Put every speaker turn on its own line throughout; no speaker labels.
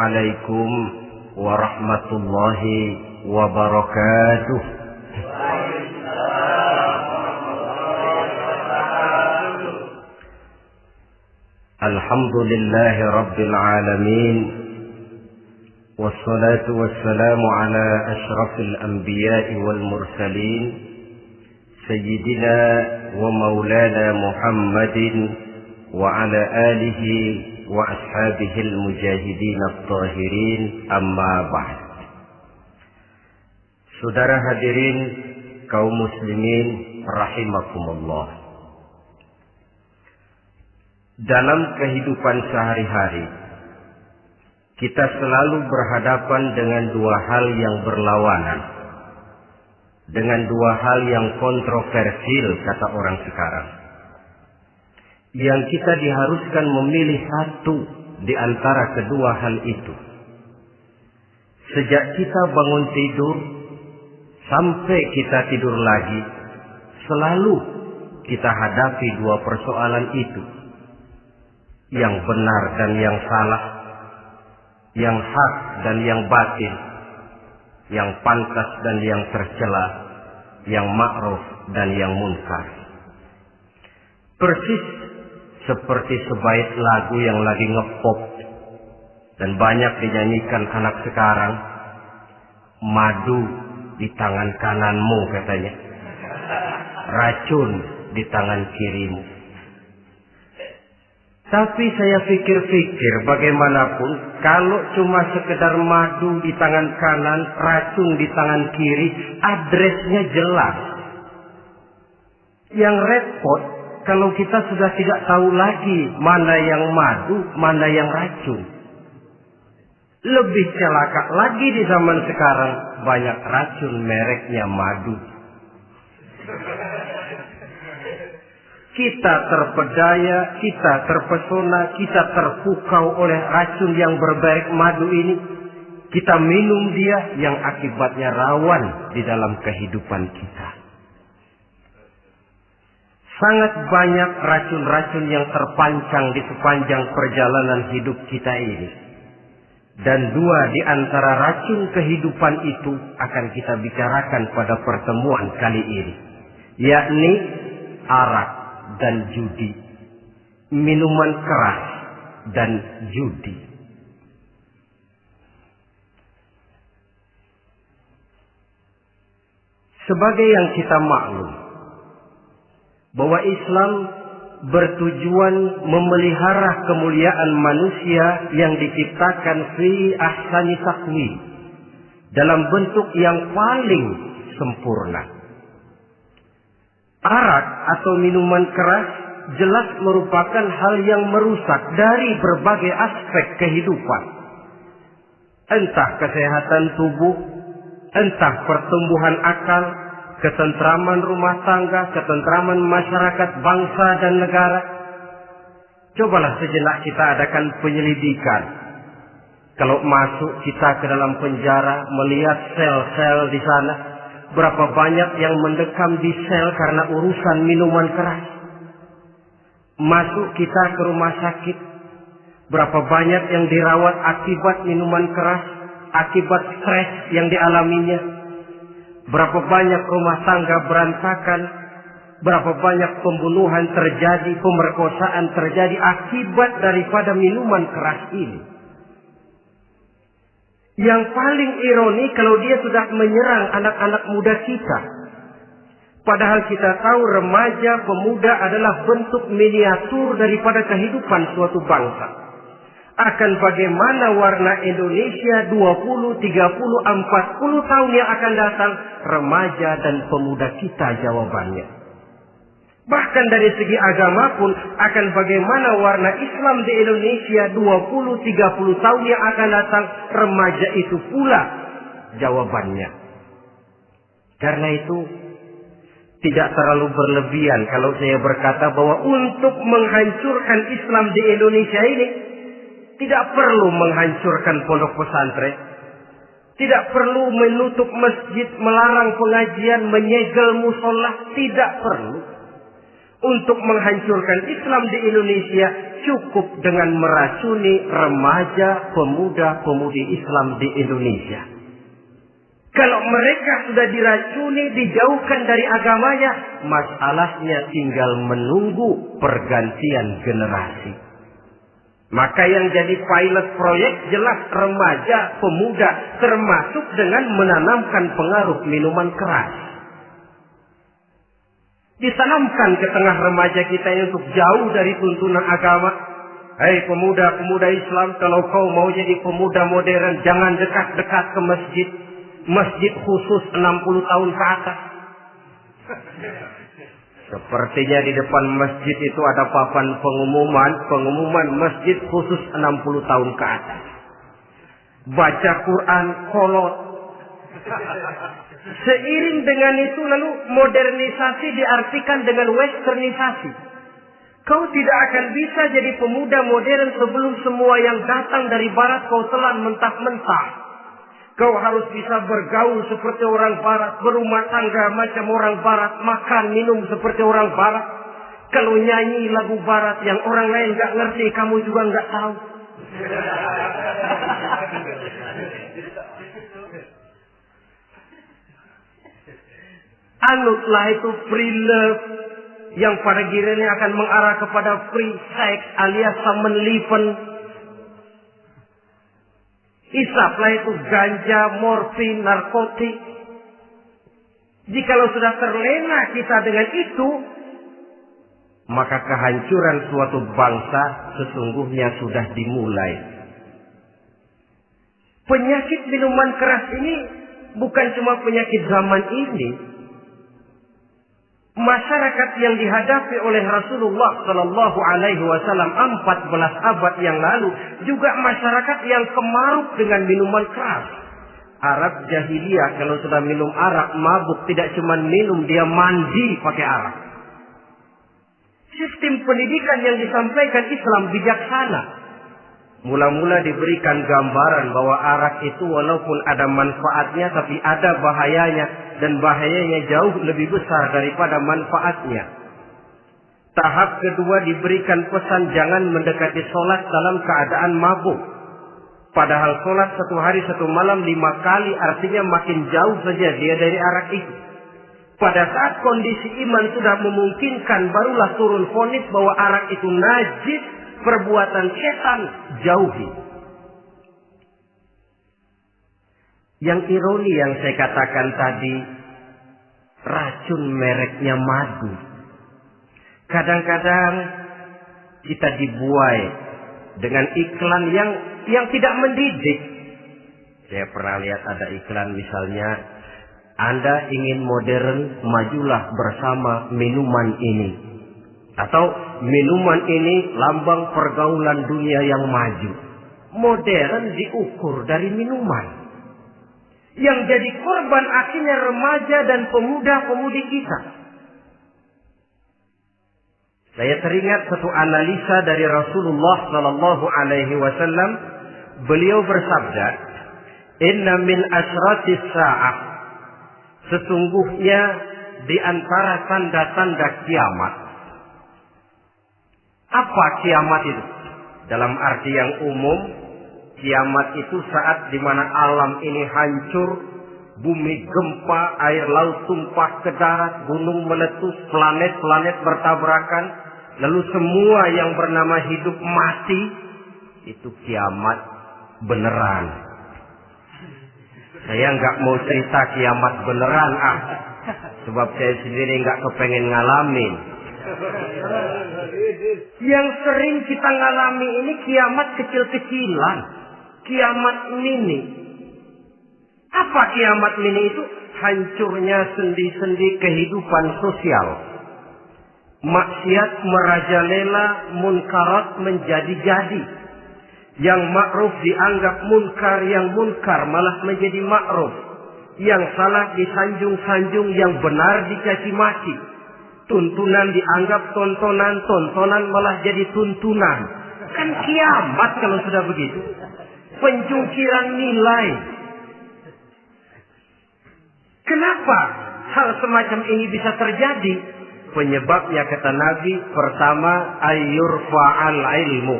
Assalamualaikum warahmatullahi wabarakatuh. Alhamdulillahi rabbil alamin. Wassalatu wassalamu ala ashrafil anbiya'i wal mursalin Sayyidina wa maulana Muhammadin wa ala alihi wa ashabihil mujahidin at-tahirin, amma ba'd. Saudara hadirin kaum muslimin rahimakumullah. Dalam kehidupan sehari-hari kita selalu berhadapan dengan dua hal yang berlawanan, dengan dua hal yang kontroversial kata orang sekarang, yang kita diharuskan memilih satu di antara kedua hal itu. Sejak kita bangun tidur sampai kita tidur lagi, selalu kita hadapi dua persoalan itu, yang benar dan yang salah, yang hak dan yang batil, yang pantas dan yang tercela, yang ma'ruf dan yang munkar. Persis seperti sebaik lagu yang lagi ngepop dan banyak dinyanyikan anak sekarang, madu di tangan kananmu katanya, racun di tangan kirimu. Tapi saya pikir-pikir bagaimanapun, kalau cuma sekedar madu di tangan kanan, racun di tangan kiri, adresnya jelas. Yang repot kalau kita sudah tidak tahu lagi mana yang madu, mana yang racun. Lebih celaka lagi di zaman sekarang, banyak racun mereknya madu. Kita terpedaya, kita terpesona, kita terpukau oleh racun yang bermerek madu ini. Kita minum dia yang akibatnya rawan di dalam kehidupan kita. Sangat banyak racun-racun yang terpancang di sepanjang perjalanan hidup kita ini. Dan dua di antara racun kehidupan itu akan kita bicarakan pada pertemuan kali ini, yakni arak dan judi, minuman keras dan judi. Sebagai yang kita maklum bahwa Islam bertujuan memelihara kemuliaan manusia yang diciptakan fi ahsani taqwim, dalam bentuk yang paling sempurna. Arak atau minuman keras jelas merupakan hal yang merusak dari berbagai aspek kehidupan. Entah kesehatan tubuh, entah pertumbuhan akal, ketentraman rumah tangga, ketentraman masyarakat, bangsa dan negara. Cobalah sejenak kita adakan penyelidikan. Kalau masuk kita ke dalam penjara, melihat sel-sel di sana, berapa banyak yang mendekam di sel karena urusan minuman keras. Masuk kita ke rumah sakit, berapa banyak yang dirawat akibat minuman keras, akibat stres yang dialaminya. Berapa banyak rumah tangga berantakan, berapa banyak pembunuhan terjadi, pemerkosaan terjadi akibat daripada minuman keras ini. Yang paling ironi kalau dia sudah menyerang anak-anak muda kita. Padahal kita tahu remaja, pemuda adalah bentuk miniatur daripada kehidupan suatu bangsa. Akan bagaimana warna Indonesia 20, 30, 40 tahun yang akan datang, remaja dan pemuda kita jawabannya. Bahkan dari segi agama pun, akan bagaimana warna Islam di Indonesia 20, 30 tahun yang akan datang, remaja itu pula jawabannya. Karena itu, tidak terlalu berlebihan kalau saya berkata bahwa untuk menghancurkan Islam di Indonesia ini, tidak perlu menghancurkan pondok pesantren, tidak perlu menutup masjid, melarang pengajian, menyegel musola, tidak perlu. untuk menghancurkan Islam di Indonesia cukup dengan meracuni remaja, pemuda-pemudi Islam di Indonesia. Kalau mereka sudah diracuni, dijauhkan dari agamanya, masalahnya tinggal menunggu pergantian generasi. Maka yang jadi pilot proyek jelas remaja, pemuda, termasuk dengan menanamkan pengaruh minuman keras. Ditanamkan ke tengah remaja kita ini untuk jauh dari tuntunan agama. Hei pemuda-pemuda Islam, kalau kau mau jadi pemuda modern, jangan dekat-dekat ke masjid. Masjid khusus 60 tahun ke atas. Sepertinya di depan masjid itu ada papan pengumuman masjid khusus 60 tahun ke atas. Baca Quran kolot. Seiring dengan itu lalu modernisasi diartikan dengan westernisasi. Kau tidak akan bisa jadi pemuda modern sebelum semua yang datang dari barat kau telan mentah-mentah. Kau harus bisa bergaul seperti orang barat, berumah tangga macam orang barat, makan minum seperti orang barat. Kalau nyanyi lagu barat yang orang lain gak ngerti, kamu juga gak tahu. Anutlah itu free love yang pada gilirannya akan mengarah kepada free sex alias samenleven. Isaplah itu ganja, morfin, narkotik. Jikalau sudah terlena kita dengan itu, maka kehancuran suatu bangsa sesungguhnya sudah dimulai. Penyakit minuman keras ini bukan cuma penyakit zaman ini. Masyarakat yang dihadapi oleh Rasulullah Sallallahu Alaihi Wasallam 14 abad yang lalu juga masyarakat yang kemaruk dengan minuman keras. Arab jahiliyah kalau sudah minum arak mabuk, tidak cuma minum, dia mandi pakai arak. Sistem pendidikan yang disampaikan Islam bijaksana. Mula-mula diberikan gambaran bahwa arak itu walaupun ada manfaatnya tapi ada bahayanya, dan bahayanya jauh lebih besar daripada manfaatnya. Tahap kedua diberikan pesan jangan mendekati sholat dalam keadaan mabuk. Padahal sholat 1 hari 1 malam 5 kali artinya makin jauh saja dia dari arak itu. Pada saat kondisi iman sudah memungkinkan, barulah turun vonis bahwa arak itu najis, perbuatan setan, jauhi. Yang ironi yang saya katakan tadi, racun mereknya madu. Kadang-kadang kita dibuai dengan iklan yang tidak mendidik. Saya pernah lihat ada iklan misalnya, Anda ingin modern, majulah bersama minuman ini. Atau minuman ini lambang pergaulan dunia yang maju. Modern diukur dari minuman. Yang jadi korban akhirnya remaja dan pemuda-pemudi kita. Saya teringat satu analisa dari Rasulullah Sallallahu Alaihi Wasallam. Beliau bersabda, Inna min asratis sa'ah. Sesungguhnya di antara tanda-tanda kiamat. Apa kiamat itu? Dalam arti yang umum, kiamat itu saat di mana alam ini hancur, bumi gempa, air laut tumpah ke darat, gunung meletus, planet-planet bertabrakan, lalu semua yang bernama hidup mati. Itu kiamat beneran. Saya nggak mau cerita kiamat beneran, sebab saya sendiri nggak kepengen ngalamin. Yang sering kita ngalami ini kiamat kecil-kecilan, kiamat mini. Apa kiamat mini itu? Hancurnya sendi-sendi kehidupan sosial. Maksiat merajalela, munkarat menjadi-jadi. Yang ma'ruf dianggap munkar, yang munkar malah menjadi ma'ruf. Yang salah disanjung-sanjung, yang benar dicaci maki. Tuntunan dianggap tontonan, tontonan malah jadi tuntunan. Kan kiamat kalau sudah begitu. Pencungkiran nilai. Kenapa hal semacam ini bisa terjadi? Penyebabnya kata Nabi, pertama ayyurfa'al ilmu.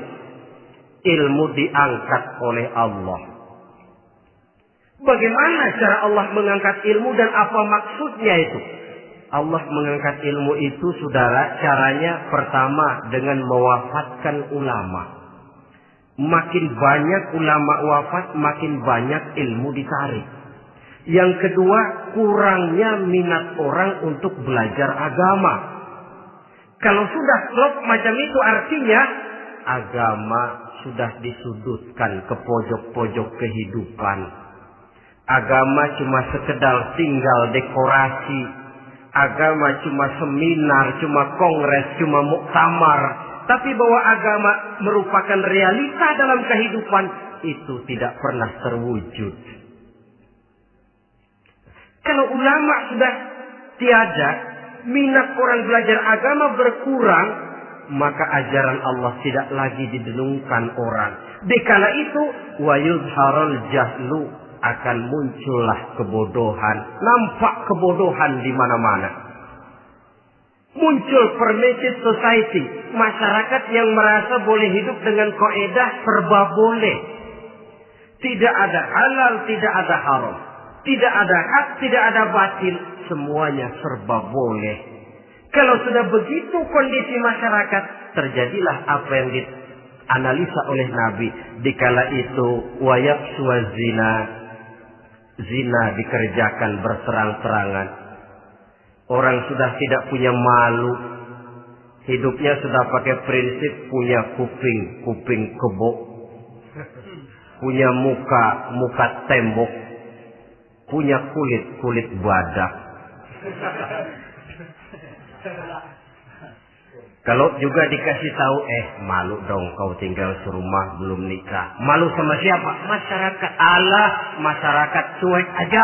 Ilmu diangkat oleh Allah. Bagaimana cara Allah mengangkat ilmu dan apa maksudnya itu? Allah mengangkat ilmu itu, saudara, caranya pertama dengan mewafatkan ulama. Makin banyak ulama wafat, makin banyak ilmu ditarik. Yang kedua, kurangnya minat orang untuk belajar agama. Kalau sudah klop macam itu, artinya agama sudah disudutkan ke pojok-pojok kehidupan. Agama cuma sekedar tinggal dekorasi. Agama cuma seminar, cuma kongres, cuma muktamar. Tapi bahwa agama merupakan realita dalam kehidupan, itu tidak pernah terwujud. Kalau ulama sudah tiada, minat orang belajar agama berkurang, maka ajaran Allah tidak lagi didengungkan orang. Dikala itu, wa yuzharul jahlu, akan muncullah kebodohan. Nampak kebodohan di mana-mana. Muncul permitted society, masyarakat yang merasa boleh hidup dengan kaidah serba boleh. Tidak ada halal, tidak ada haram. Tidak ada hak, tidak ada batil. Semuanya serba boleh. Kalau sudah begitu kondisi masyarakat, terjadilah apa yang dianalisa oleh Nabi. Dikala itu, wayaqsu zina. Zina dikerjakan berterang-terangan. Orang sudah tidak punya malu. Hidupnya sudah pakai prinsip punya kuping kebo. Punya muka tembok. Punya kulit badak. Kalau juga dikasih tahu, malu dong kau tinggal serumah belum nikah. Malu sama siapa? Masyarakat. Allah, masyarakat cuek aja.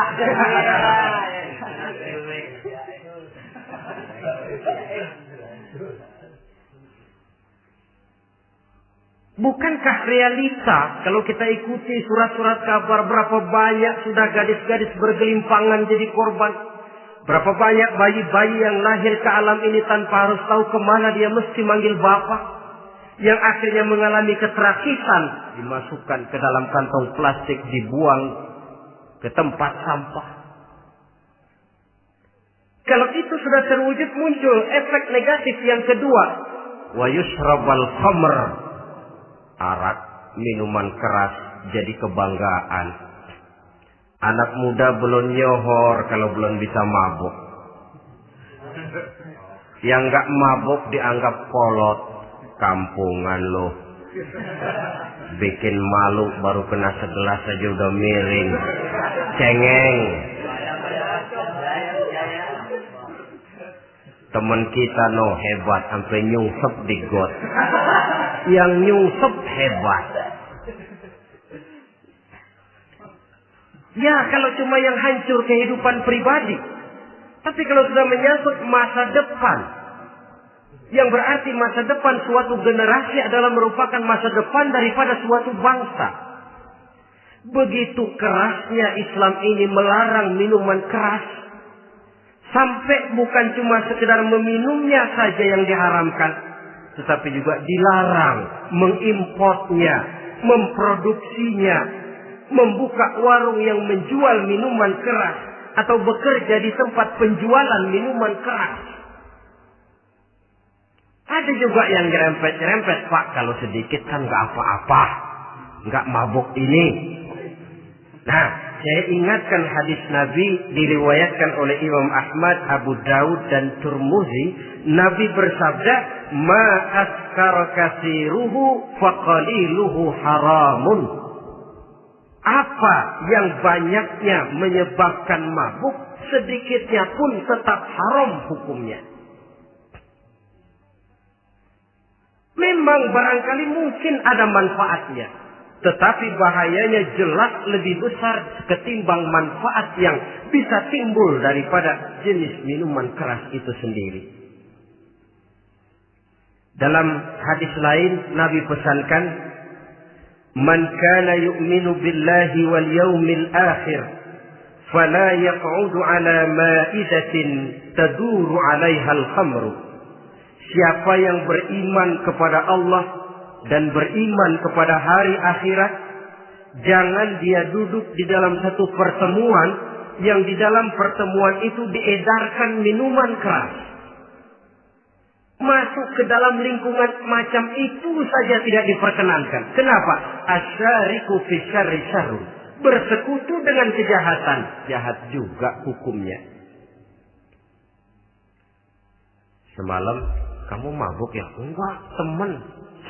Bukankah realita kalau kita ikuti surat-surat kabar, berapa banyak sudah gadis-gadis bergelimpangan jadi korban? Berapa banyak bayi-bayi yang lahir ke alam ini tanpa harus tahu kemana dia mesti manggil bapak. Yang akhirnya mengalami keterakisan, dimasukkan ke dalam kantong plastik, dibuang ke tempat sampah. Kalau itu sudah terwujud, muncul efek negatif yang kedua. Wa yushrabal khamr. Arak, minuman keras jadi kebanggaan. Anak muda belum nyohor kalau belum bisa mabuk. Yang gak mabuk dianggap kolot. Kampungan loh. Bikin malu baru kena segelas aja udah miring. Cengeng. Temen kita hebat sampai nyungsep di got. Yang nyungsep hebat. Ya, kalau cuma yang hancur kehidupan pribadi. Tapi kalau sudah menyangkut masa depan, yang berarti masa depan suatu generasi adalah merupakan masa depan daripada suatu bangsa. Begitu kerasnya Islam ini melarang minuman keras. Sampai bukan cuma sekedar meminumnya saja yang diharamkan, tetapi juga dilarang mengimportnya, memproduksinya, membuka warung yang menjual minuman keras atau bekerja di tempat penjualan minuman keras. Ada juga yang nyerempet-nyerempet, Pak, kalau sedikit kan nggak apa-apa, nggak mabuk ini. Nah, saya ingatkan hadis Nabi diriwayatkan oleh Imam Ahmad, Abu Daud dan Tirmidzi. Nabi bersabda, "Ma askara katsiruhu faqaliluhu haramun." Apa yang banyaknya menyebabkan mabuk, sedikitnya pun tetap haram hukumnya. Memang barangkali mungkin ada manfaatnya, tetapi bahayanya jelas lebih besar ketimbang manfaat yang bisa timbul daripada jenis minuman keras itu sendiri. Dalam hadis lain Nabi pesankan, "Man kana yu'minu billahi wal yaumil akhir fala yaq'udu ala ma'idatin taduru 'alaiha al-khamru. Siapa yang beriman kepada Allah dan beriman kepada hari akhirat, jangan dia duduk di dalam satu pertemuan yang di dalam pertemuan itu diedarkan minuman keras. Masuk ke dalam lingkungan macam itu saja tidak diperkenankan. Kenapa? Asyariku fi syarri syarrun. Bersekutu dengan kejahatan, jahat juga hukumnya. Semalam kamu mabuk ya? Enggak, temen.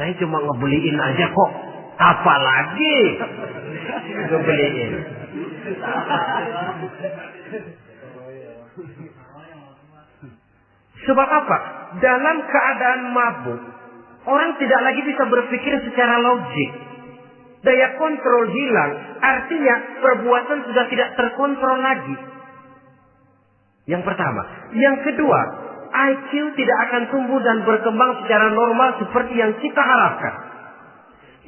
Saya cuma ngebeliin aja kok. Apalagi ngebeliin. Sebab apa? Dalam keadaan mabuk, orang tidak lagi bisa berpikir secara logik. Daya kontrol hilang, artinya perbuatan sudah tidak terkontrol lagi. Yang pertama. Yang kedua, IQ tidak akan tumbuh dan berkembang secara normal seperti yang kita harapkan.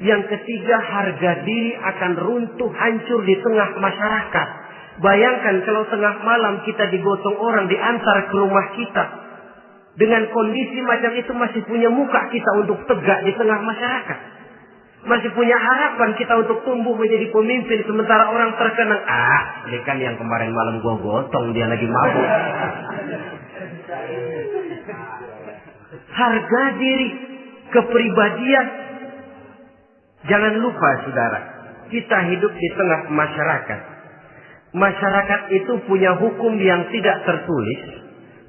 Yang ketiga, harga diri akan runtuh hancur di tengah masyarakat. Bayangkan kalau tengah malam kita digotong orang diantar ke rumah kita. Dengan kondisi macam itu masih punya muka kita untuk tegak di tengah masyarakat. Masih punya harapan kita untuk tumbuh menjadi pemimpin sementara orang terkenang. Ini kan yang kemarin malam gua gotong, dia lagi mabuk. Harga diri, kepribadian. Jangan lupa saudara, kita hidup di tengah masyarakat. Masyarakat itu punya hukum yang tidak tertulis,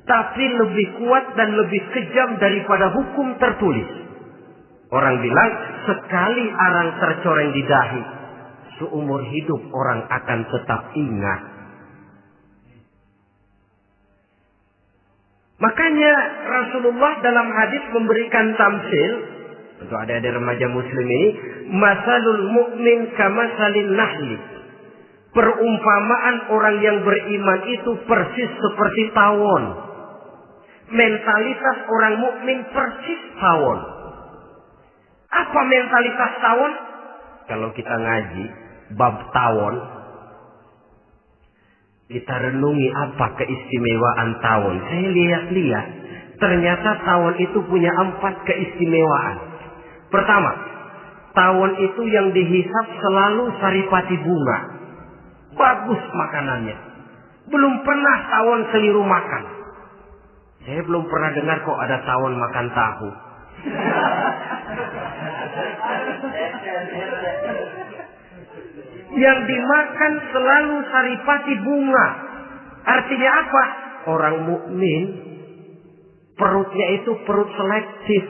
tapi lebih kuat dan lebih kejam daripada hukum tertulis. Orang bilang, sekali arang tercoreng di dahi, seumur hidup orang akan tetap ingat. Makanya Rasulullah dalam hadis memberikan tamsil untuk adik-adik remaja muslim ini, masalul mu'min kamasalin nahli. Perumpamaan orang yang beriman itu persis seperti tawon. Mentalitas orang mukmin persis tawon. Apa mentalitas tawon? Kalau kita ngaji bab tawon, kita renungi apa keistimewaan tawon. Saya lihat-lihat, ternyata tawon itu punya 4 keistimewaan. Pertama, tawon itu yang dihisap selalu saripati bunga. Bagus makanannya. Belum pernah tawon keliru makan. Saya belum pernah dengar kok ada tawon makan tahu. Yang dimakan selalu saripati bunga. Artinya apa? Orang mukmin perutnya itu perut selektif.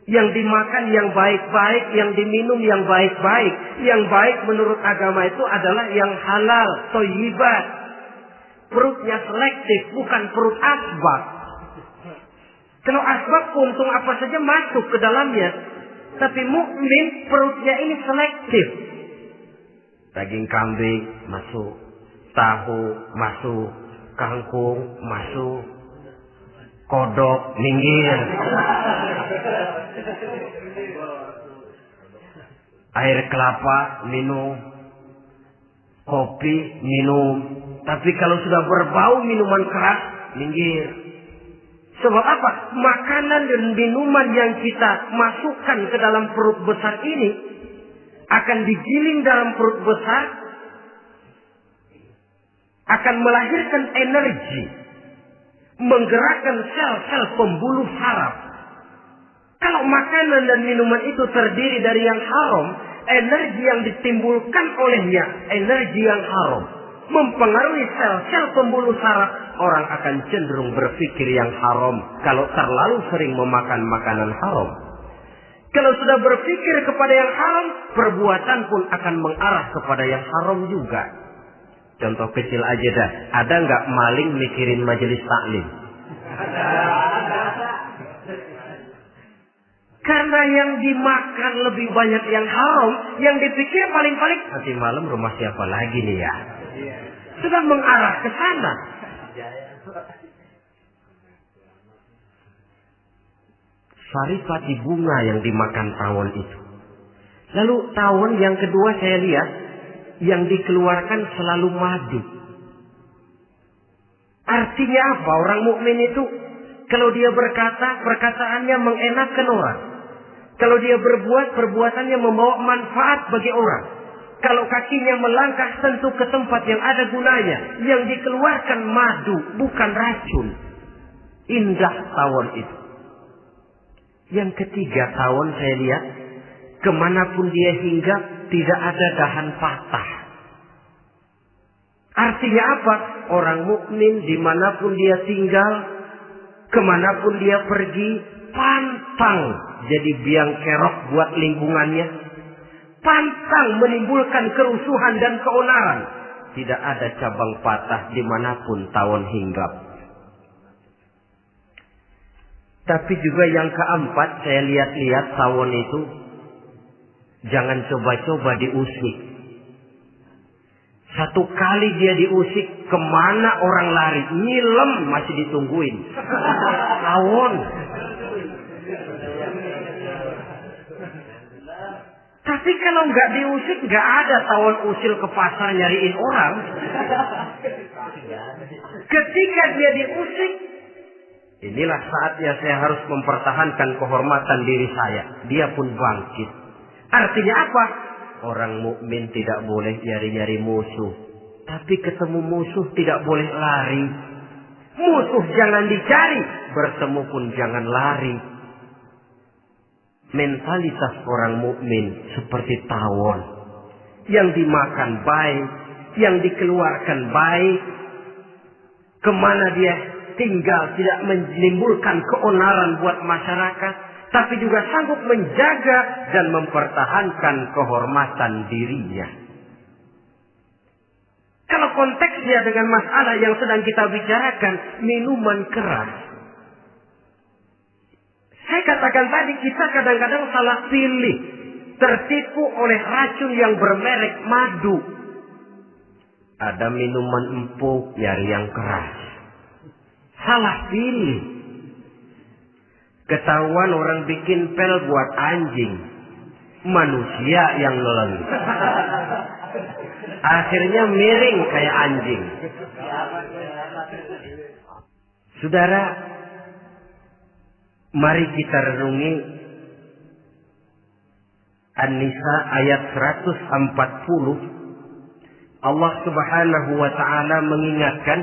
Yang dimakan yang baik-baik, yang diminum yang baik-baik. Yang baik menurut agama itu adalah yang halal, thayyibat. Perutnya selektif, bukan perut asbab. Kalau asbab puntung apa saja masuk ke dalamnya. Tapi mukmin perutnya ini selektif. Daging kambing masuk, tahu masuk, kangkung masuk, kodok minggir. Air kelapa minum, kopi minum. Tapi kalau sudah berbau minuman keras, minggir. Sebab apa? Makanan dan minuman yang kita masukkan ke dalam perut besar ini akan digiling dalam perut besar, akan melahirkan energi, menggerakkan sel-sel pembuluh saraf. Kalau makanan dan minuman itu terdiri dari yang haram, energi yang ditimbulkan olehnya energi yang haram, mempengaruhi sel-sel pembuluh saraf. Orang akan cenderung berpikir yang haram kalau terlalu sering memakan makanan haram. Kalau sudah berpikir kepada yang haram, perbuatan pun akan mengarah kepada yang haram juga. Contoh kecil aja dah. Ada nggak maling mikirin majelis taklim? Karena yang dimakan lebih banyak yang haram, yang dipikir paling-paling nanti malam rumah siapa lagi nih ya? Sudah mengarah ke sana. Saripati bunga yang dimakan tawon itu. Lalu tawon yang kedua saya lihat yang dikeluarkan selalu madu. Artinya apa orang mukmin itu? Kalau dia berkata, perkataannya mengenakan orang. Kalau dia berbuat, perbuatannya membawa manfaat bagi orang. Kalau kakinya melangkah tentu ke tempat yang ada gunanya. Yang dikeluarkan madu, bukan racun. Indah tawon itu. Yang ketiga, tawon saya lihat, kemanapun dia hinggap, tidak ada dahan patah. Artinya apa? Orang mukmin dimanapun dia tinggal, kemanapun dia pergi, pantang jadi biang kerok buat lingkungannya. Pantang menimbulkan kerusuhan dan keonaran. Tidak ada cabang patah dimanapun tawon hinggap. Tapi juga yang keempat, saya lihat-lihat tawon itu, jangan coba-coba diusik. Satu kali dia diusik, kemana orang lari? Nyilem masih ditungguin. Tawon. Tapi kalau nggak diusik, nggak ada tawon usil ke pasar nyariin orang. Ketika dia diusik, inilah saatnya saya harus mempertahankan kehormatan diri saya. Dia pun bangkit. Artinya apa? Orang mukmin tidak boleh nyari-nyari musuh. Tapi ketemu musuh tidak boleh lari. Musuh jangan dicari. Bertemu pun jangan lari. Mentalitas orang mukmin seperti tawon. Yang dimakan baik. Yang dikeluarkan baik. Kemana dia tinggal tidak menimbulkan keonaran buat masyarakat, tapi juga sanggup menjaga dan mempertahankan kehormatan dirinya. Kalau konteksnya dengan masalah yang sedang kita bicarakan, minuman keras. Saya katakan tadi, kita kadang-kadang salah pilih, tertipu oleh racun yang bermerek madu. Ada minuman empuk, nyari yang keras. Salah pilih. Ketahuan orang bikin pel buat anjing. Manusia yang nelen. Akhirnya miring kayak anjing. Saudara, mari kita renungi An-Nisa ayat 140. Allah Subhanahu wa ta'ala mengingatkan,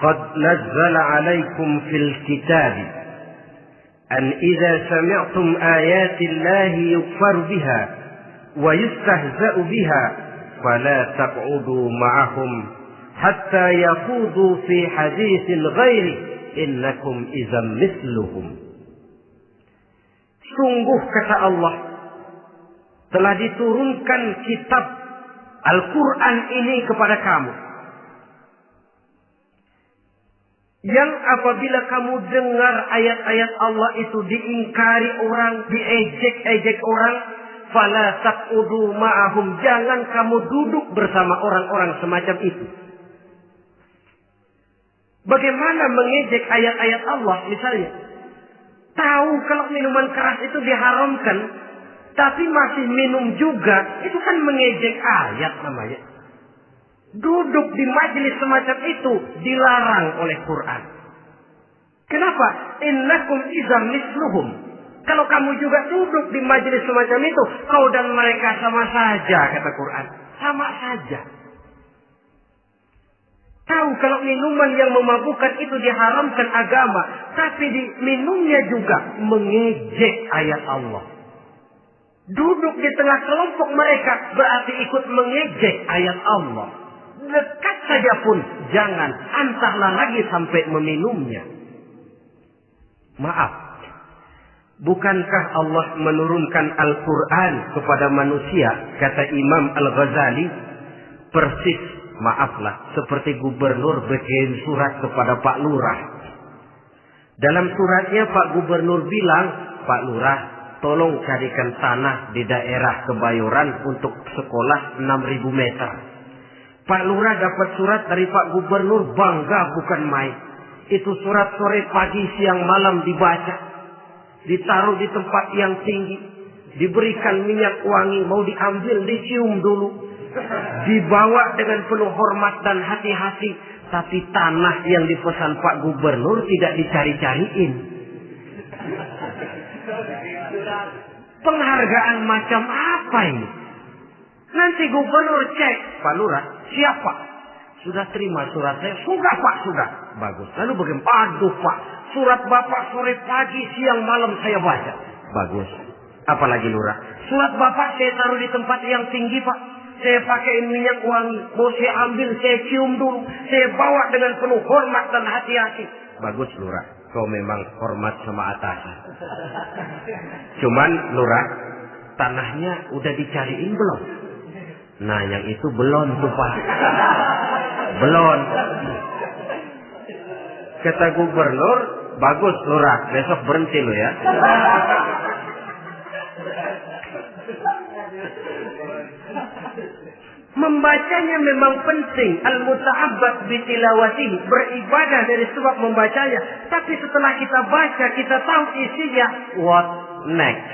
"Qad nazzala 'alaikum fil kitab an idza sami'tum ayati Allahi yukfaru biha wa yustahza'u biha fala taq'udu ma'ahum hatta yaqudu fi haditsin ghairi innakum idzam mithluhum." Sungguh kata Allah, telah diturunkan kitab Al-Quran ini kepada kamu, yang apabila kamu dengar ayat-ayat Allah itu diingkari orang, diejek-ejek orang, fala taqudu ma'ahum, jangan kamu duduk bersama orang-orang semacam itu. Bagaimana mengejek ayat-ayat Allah misalnya? Tahu kalau minuman keras itu diharamkan, tapi masih minum juga, itu kan mengejek ayat namanya. Duduk di majelis semacam itu dilarang oleh Quran. Kenapa? Innakum idzam mithluhum. Kalau kamu juga duduk di majelis semacam itu, kau dan mereka sama saja, kata Quran. Sama saja. Tahu kalau minuman yang memabukkan itu diharamkan agama, tapi minumnya juga mengejek ayat Allah. Duduk di tengah kelompok mereka berarti ikut mengejek ayat Allah. Dekat saja pun jangan, entahlah lagi sampai meminumnya. Maaf, bukankah Allah menurunkan Al-Quran kepada manusia, kata Imam Al-Ghazali, persis, maaflah, seperti gubernur bikin surat kepada Pak Lurah. Dalam suratnya Pak Gubernur bilang, Pak Lurah, tolong carikan tanah di daerah Kebayoran untuk sekolah 6.000 meter. Pak Lurah dapat surat dari Pak Gubernur, bangga bukan main. Itu surat sore, pagi, siang, malam dibaca. Ditaruh di tempat yang tinggi. Diberikan minyak wangi, mau diambil, dicium dulu. Dibawa dengan penuh hormat dan hati-hati. Tapi tanah yang dipesan Pak Gubernur tidak dicari-cariin. Penghargaan macam apa ini? Nanti Gubernur cek, Pak Lurah, siapa? Sudah terima surat saya? Sudah Pak, sudah. Bagus. Lalu bagaimana? Aduh Pak, surat Bapak sore pagi siang malam saya baca. Bagus. Apalagi Lurah? Surat Bapak saya taruh di tempat yang tinggi Pak. Saya pakai minyak wangi. Mau saya ambil, saya cium dulu. Saya bawa dengan penuh hormat dan hati-hati. Bagus Lurah. Kau memang hormat sama atasan. Cuman Lurah, tanahnya udah dicariin belum? Nah yang itu belum tuh Pak. Belum. Kata Gubernur, bagus Lurah, besok berhenti lo ya. Membacanya memang penting. Al-muta'abbad bitilawatihi, beribadah dari sebab membacanya. Tapi setelah kita baca, kita tahu isinya. What next?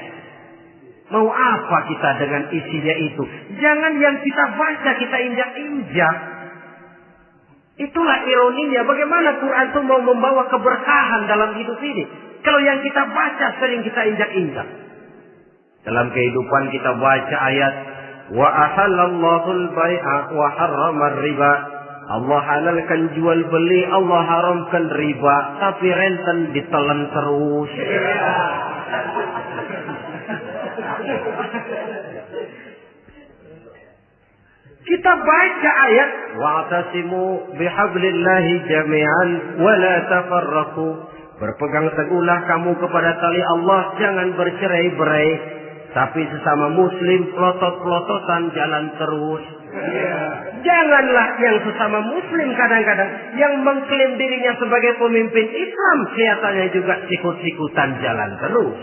Mau apa kita dengan isinya itu? Jangan yang kita baca kita injak-injak. Itulah ironinya. Bagaimana Quran itu mau membawa keberkahan dalam hidup ini? Kalau yang kita baca sering kita injak-injak. Dalam kehidupan kita baca ayat wa ahallallahu al-bai'a wa harrama riba. Allah halalkan jual beli, Allah haramkan riba, tapi renten ditelan terus. Kita baca ayat wa'tasimu bihablillahi jami'an wa la tafarraqu. Berpegang teguhlah kamu kepada tali Allah, jangan bercerai-berai. Tapi sesama muslim pelotot-pelototan jalan terus. Janganlah yang sesama muslim kadang-kadang yang mengklaim dirinya sebagai pemimpin Islam kelihatannya juga sikut-sikutan jalan terus.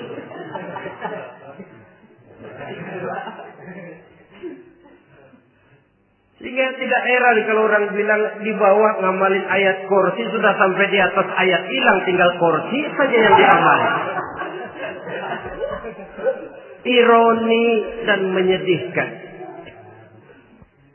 Sehingga tidak heran kalau orang bilang di bawah ngamalin ayat kursi sudah sampai di atas ayat hilang, tinggal kursi saja yang diamalin. Ironi dan menyedihkan.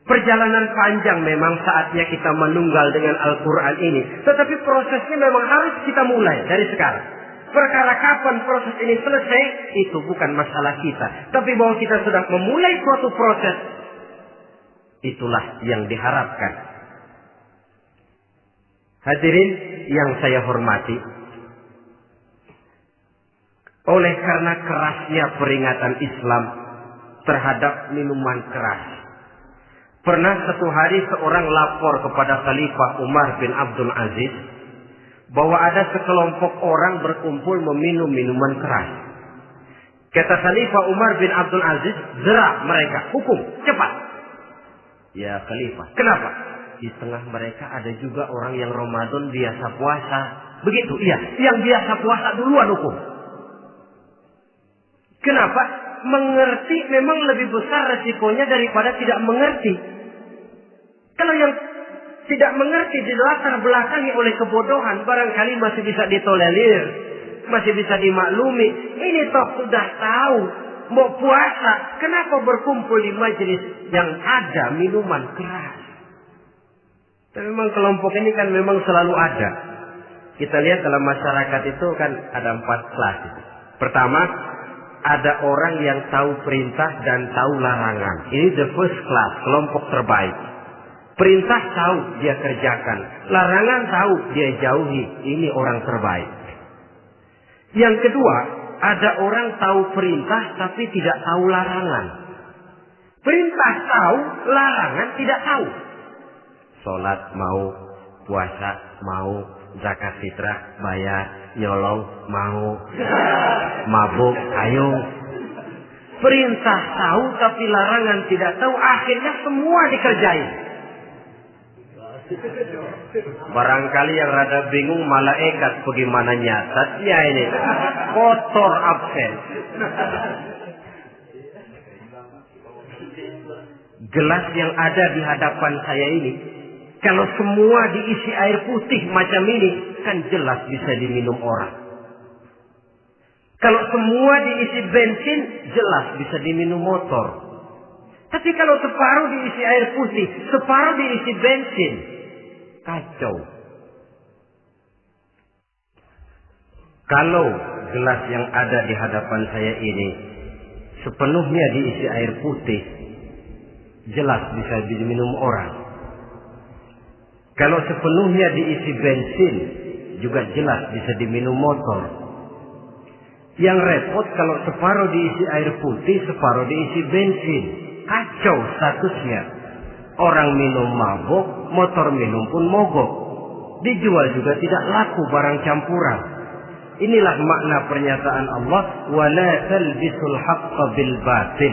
Perjalanan panjang memang saatnya kita menunggal dengan Al-Quran ini. Tetapi prosesnya memang harus kita mulai dari sekarang. Perkara kapan proses ini selesai, itu bukan masalah kita. Tapi bahwa kita sedang memulai suatu proses, itulah yang diharapkan. Hadirin yang saya hormati, oleh karena kerasnya peringatan Islam terhadap minuman keras, pernah satu hari seorang lapor kepada Khalifah Umar bin Abdul Aziz bahwa ada sekelompok orang berkumpul meminum minuman keras. Kata Khalifah Umar bin Abdul Aziz, zerah mereka, hukum, cepat. Ya Khalifah, kenapa? Di tengah mereka ada juga orang yang Ramadan biasa puasa. Begitu, iya, yang biasa puasa duluan hukum. Kenapa? Mengerti memang lebih besar resikonya daripada tidak mengerti. Kalau yang tidak mengerti dilatar belakangi oleh kebodohan, barangkali masih bisa ditolerir, masih bisa dimaklumi. Ini toh sudah tahu mau puasa, kenapa berkumpul di majelis yang ada minuman keras? Tapi memang kelompok ini kan memang selalu ada. Kita lihat dalam masyarakat itu kan ada 4 kelas. Pertama, ada orang yang tahu perintah dan tahu larangan. Ini the first class, kelompok terbaik. Perintah tahu dia kerjakan, larangan tahu dia jauhi. Ini orang terbaik. Yang kedua, ada orang tahu perintah tapi tidak tahu larangan. Perintah tahu, larangan tidak tahu. Sholat mau, puasa mau, zakat fitrah bayar, nyolong mau, mabuk ayo. Perintah tahu tapi larangan tidak tahu, akhirnya semua dikerjain. Barangkali yang rada bingung malaikat bagaimana nyatatnya ini. Kotor absen. Gelas yang ada di hadapan saya ini, kalau semua diisi air putih macam ini, kan jelas bisa diminum orang. Kalau semua diisi bensin, jelas bisa diminum motor. Tapi kalau separuh diisi air putih, separuh diisi bensin, kacau. Kalau gelas yang ada di hadapan saya ini sepenuhnya diisi air putih, jelas bisa diminum orang. Kalau sepenuhnya diisi bensin, juga jelas bisa diminum motor. Yang repot kalau separuh diisi air putih, separuh diisi bensin. Kacau statusnya. Orang minum mabuk, motor minum pun mogok. Dijual juga tidak laku barang campuran. Inilah makna pernyataan Allah, wala talbisul haqqa bil batil.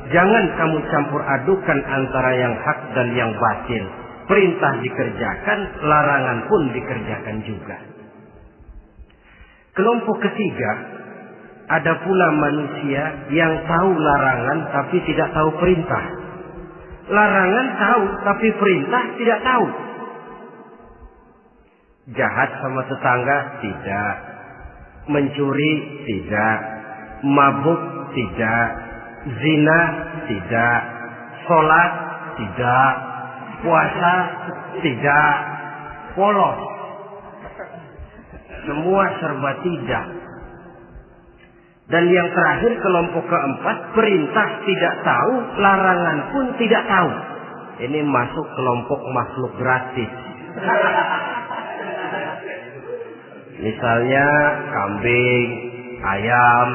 Jangan kamu campur adukan antara yang hak dan yang batil. Perintah dikerjakan, larangan pun dikerjakan juga. Kelompok ketiga, ada pula manusia yang tahu larangan tapi tidak tahu perintah. Larangan tahu tapi perintah tidak tahu. Jahat sama tetangga tidak, mencuri tidak, mabuk tidak, zina tidak, sholat tidak, puasa tidak, polos. Semua serba tidak. Dan yang terakhir, kelompok keempat, perintah tidak tahu, larangan pun tidak tahu. Ini masuk kelompok makhluk gratis. Misalnya kambing, ayam,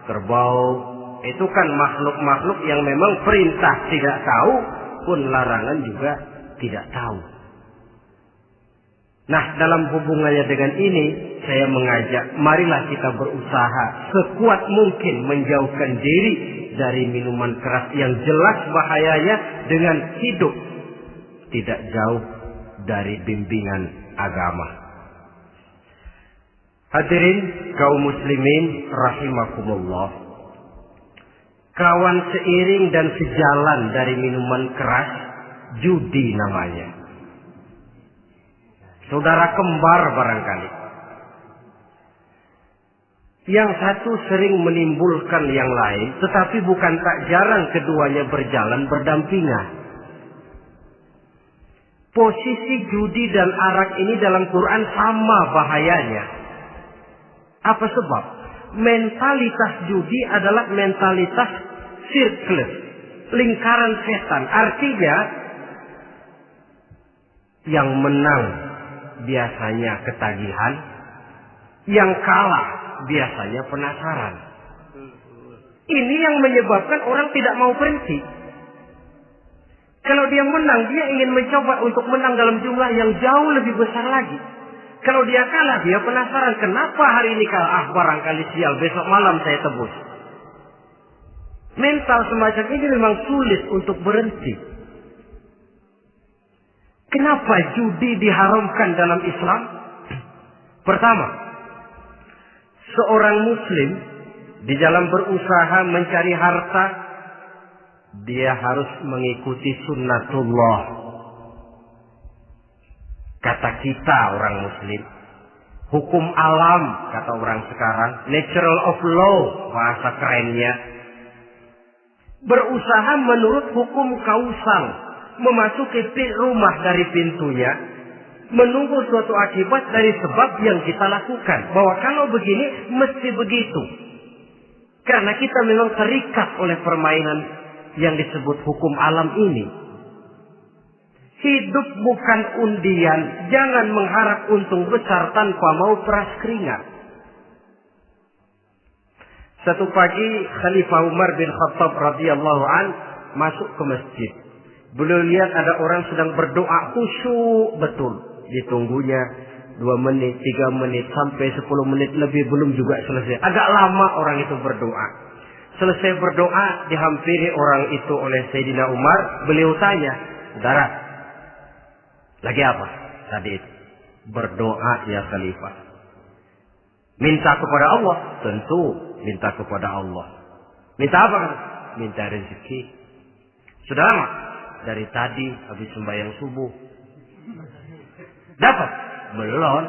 kerbau, itu kan makhluk-makhluk yang memang perintah tidak tahu, pun larangan juga tidak tahu. Nah, dalam hubungannya dengan ini, saya mengajak, marilah kita berusaha sekuat mungkin menjauhkan diri dari minuman keras yang jelas bahayanya dengan hidup tidak jauh dari bimbingan agama. Hadirin kaum muslimin rahimakumullah. Kawan seiring dan sejalan dari minuman keras, judi namanya. Saudara kembar barangkali. Yang satu sering menimbulkan yang lain, tetapi bukan tak jarang keduanya berjalan berdampingan. Posisi judi dan arak ini dalam Quran sama bahayanya. Apa sebab? Mentalitas judi adalah mentalitas sirkel, lingkaran setan. Artinya, yang menang biasanya ketagihan, yang kalah biasanya penasaran. Ini yang menyebabkan orang tidak mau berhenti. Kalau dia menang, dia ingin mencoba untuk menang dalam jumlah yang jauh lebih besar lagi. Kalau dia kalah, dia penasaran, kenapa hari ini kalah? Barangkali sial, besok malam saya tebus. Mental semacam ini memang sulit untuk berhenti. Kenapa judi diharamkan dalam Islam? Pertama, seorang muslim di dalam berusaha mencari harta, dia harus mengikuti sunnatullah. Kata kita orang muslim, hukum alam kata orang sekarang, natural of law bahasa kerennya. Berusaha menurut hukum kausal, memasuki rumah dari pintunya, menunggu suatu akibat dari sebab yang kita lakukan. Bahwa kalau begini, mesti begitu. Karena kita memang terikat oleh permainan yang disebut hukum alam ini. Hidup bukan undian, jangan mengharap untung besar tanpa mau peras keringat. Satu pagi, Khalifah Umar bin Khattab radhiyallahu an masuk ke masjid. Beliau lihat ada orang sedang berdoa khusyuk betul. Ditunggunya 2 menit, 3 menit, sampai 10 menit lebih belum juga selesai. Agak lama orang itu berdoa. Selesai berdoa, dihampiri orang itu oleh Sayyidina Umar. Beliau tanya, saudara, lagi apa tadi itu? Berdoa ya Khalifah. Minta kepada Allah? Tentu minta kepada Allah. Minta apa kan? Minta rezeki. Sudah lama? Dari tadi habis sembahyang subuh. Dapat? Belum.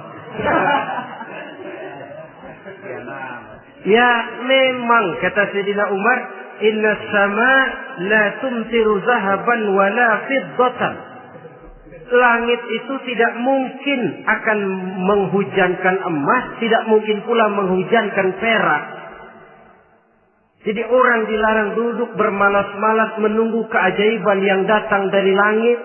Ya memang kata Sayyidina Umar, inna sama la tumtiru zahaban wala fiddatan. Langit itu tidak mungkin akan menghujankan emas, tidak mungkin pula menghujankan perak. Jadi orang dilarang duduk bermalas-malas menunggu keajaiban yang datang dari langit.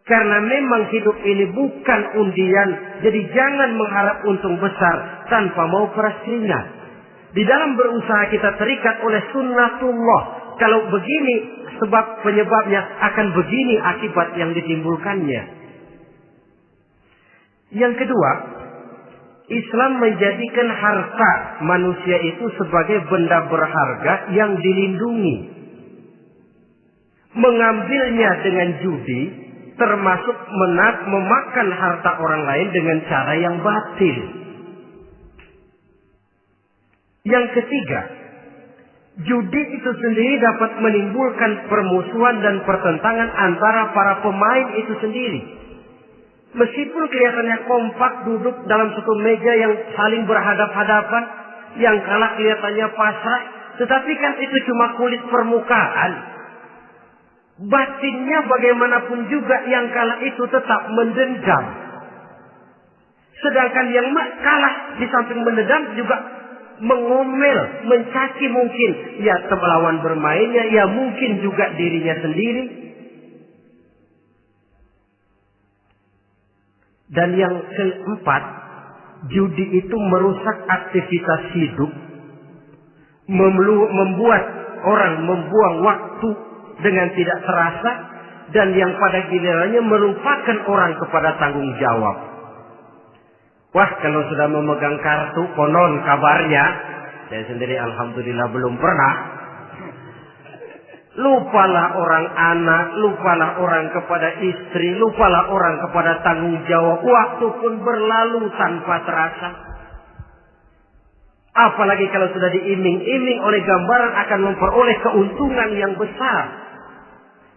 Karena memang hidup ini bukan undian. Jadi jangan mengharap untung besar tanpa mau peras keringat. Di dalam berusaha kita terikat oleh sunnatullah. Kalau begini sebab penyebabnya, akan begini akibat yang ditimbulkannya. Yang kedua, Islam menjadikan harta manusia itu sebagai benda berharga yang dilindungi. Mengambilnya dengan judi termasuk memakan harta orang lain dengan cara yang batil. Yang ketiga, judi itu sendiri dapat menimbulkan permusuhan dan pertentangan antara para pemain itu sendiri. Meskipun kelihatannya kompak duduk dalam satu meja yang saling berhadap-hadapan, yang kalah kelihatannya pasrah, tetapi kan itu cuma kulit permukaan. Batinnya bagaimanapun juga yang kalah itu tetap mendendam. Sedangkan yang kalah di samping mendendam juga mengomel, mencaci mungkin. Ya lawan bermainnya, ya mungkin juga dirinya sendiri. Dan yang keempat, judi itu merusak aktivitas hidup. Membuat orang membuang waktu dengan tidak terasa. Dan yang pada gilirannya melupakan orang kepada tanggung jawab. Wah, kalau sudah memegang kartu, konon kabarnya, saya sendiri alhamdulillah belum pernah. Lupalah orang anak, lupalah orang kepada istri, lupalah orang kepada tanggung jawab. Waktu pun berlalu tanpa terasa. Apalagi kalau sudah diiming-iming oleh gambaran akan memperoleh keuntungan yang besar.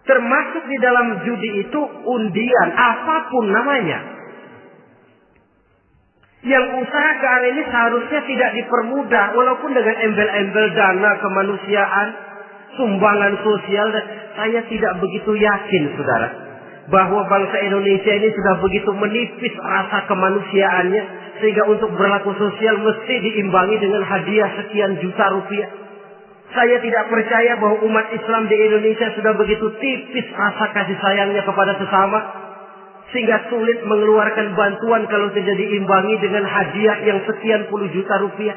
Termasuk di dalam judi itu undian, apapun namanya. Yang usaha ke arah ini seharusnya tidak dipermudah, walaupun dengan embel-embel dana kemanusiaan, sumbangan sosial. Saya tidak begitu yakin, saudara, bahwa bangsa Indonesia ini sudah begitu menipis rasa kemanusiaannya, sehingga untuk berlaku sosial mesti diimbangi dengan hadiah sekian juta rupiah. Saya tidak percaya bahwa umat Islam di Indonesia sudah begitu tipis rasa kasih sayangnya kepada sesama, sehingga sulit mengeluarkan bantuan kalau tidak diimbangi dengan hadiah yang sekian puluh juta rupiah.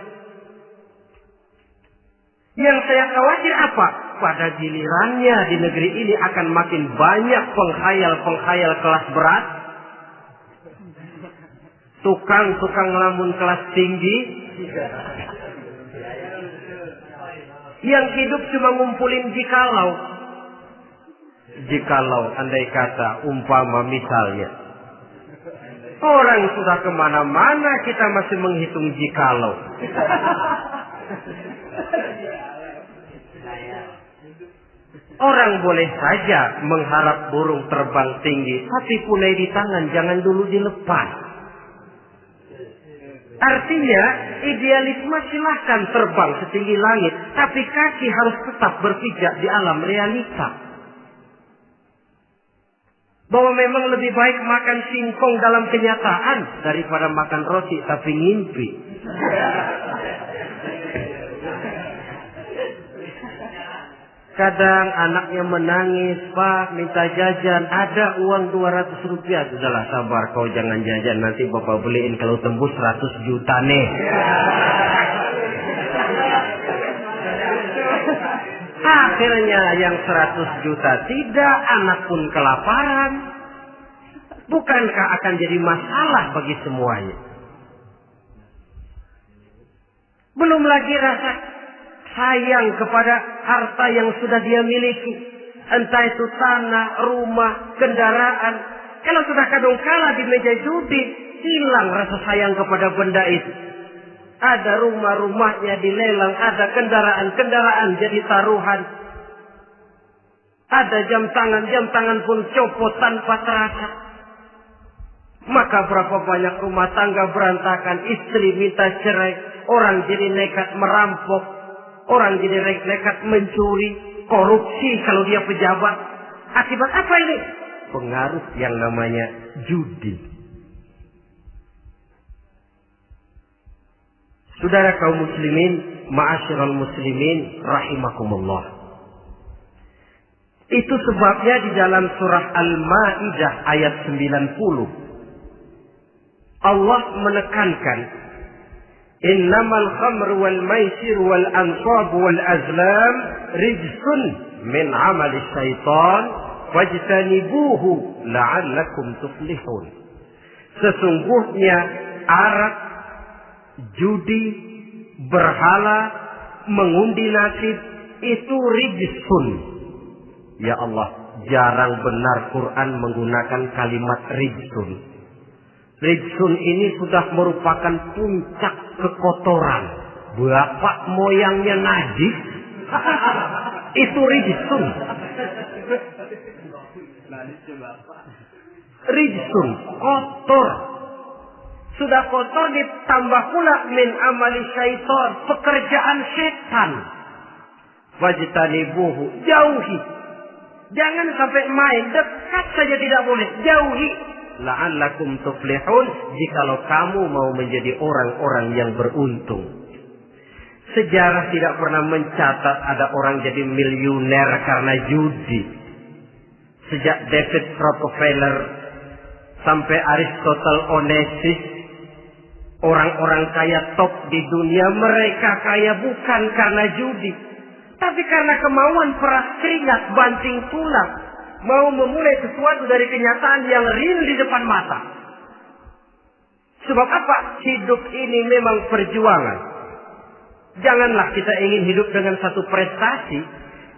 Yang saya khawatir apa? Pada gilirannya di negeri ini akan makin banyak penghayal-penghayal kelas berat. Tukang-tukang lamun kelas tinggi. Yang hidup cuma ngumpulin jikalau. Jikalau, andai kata, umpama misalnya. Orang sudah kemana-mana kita masih menghitung jikalau. Orang boleh saja mengharap burung terbang tinggi, tapi punai di tangan jangan dulu dilepas. Artinya, idealisme silahkan terbang setinggi langit, tapi kaki harus tetap berpijak di alam realita. Bahwa memang lebih baik makan singkong dalam kenyataan daripada makan roti tapi ngimpi. Kadang anaknya menangis, Pak minta jajan, ada uang 200 rupiah. Sudahlah sabar, kau jangan jajan, nanti bapak beliin kalau tembus 100 juta nih. Akhirnya yang 100 juta tidak, anak pun kelaparan. Bukankah akan jadi masalah bagi semuanya? Belum lagi rasa sayang kepada harta yang sudah dia miliki. Entah itu tanah, rumah, kendaraan. Kalau sudah kadung kalah di meja judi, hilang rasa sayang kepada benda itu. Ada rumah-rumahnya dilelang, ada kendaraan-kendaraan jadi taruhan. Ada jam tangan pun copot tanpa terasa. Maka berapa banyak rumah tangga berantakan, istri minta cerai, orang jadi nekat merampok. Orang jadi nekat mencuri, korupsi kalau dia pejabat. Akibat apa ini? Pengaruh yang namanya judi. Saudara kaum muslimin, ma'asyiral muslimin rahimakumullah. Itu sebabnya di dalam surah Al-Maidah ayat 90 Allah menekankan, innamal khamru wal maisir wal ansab wal azlam rijsun min amali syaitan fajtanibuhu la'allakum tuflihun. Sesungguhnya arak, judi, berhala, mengundi nasib itu rijsun. Ya Allah, jarang benar Quran menggunakan kalimat rijsun. Rijsun ini sudah merupakan puncak kekotoran. Bapak moyangnya najis, itu rijsun. Rijsun, kotor. Sudah kotor ditambah pula min amali syaitan, pekerjaan setan. Wajtanibuhu, jauhi. Jangan sampai main, dekat saja tidak boleh, jauhi. La'allakum tuflihun, jikalau kamu mau menjadi orang-orang yang beruntung. Sejarah tidak pernah mencatat ada orang jadi miliuner karena judi. Sejak David Rockefeller sampai Aristotle Onassis, orang-orang kaya top di dunia, mereka kaya bukan karena judi, tapi karena kemauan peras keringat banting tulang, mau memulai sesuatu dari kenyataan yang real di depan mata. Sebab apa? Hidup ini memang perjuangan. Janganlah kita ingin hidup dengan satu prestasi,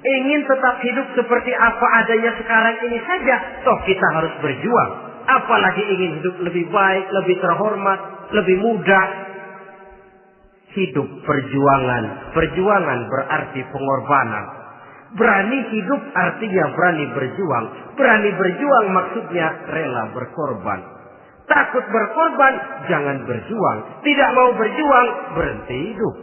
ingin tetap hidup seperti apa adanya sekarang ini saja, toh kita harus berjuang. Apalagi ingin hidup lebih baik, lebih terhormat, lebih mudah. Hidup perjuangan. Perjuangan berarti pengorbanan. Berani hidup artinya berani berjuang. Berani berjuang maksudnya rela berkorban. Takut berkorban, jangan berjuang. Tidak mau berjuang, berhenti hidup.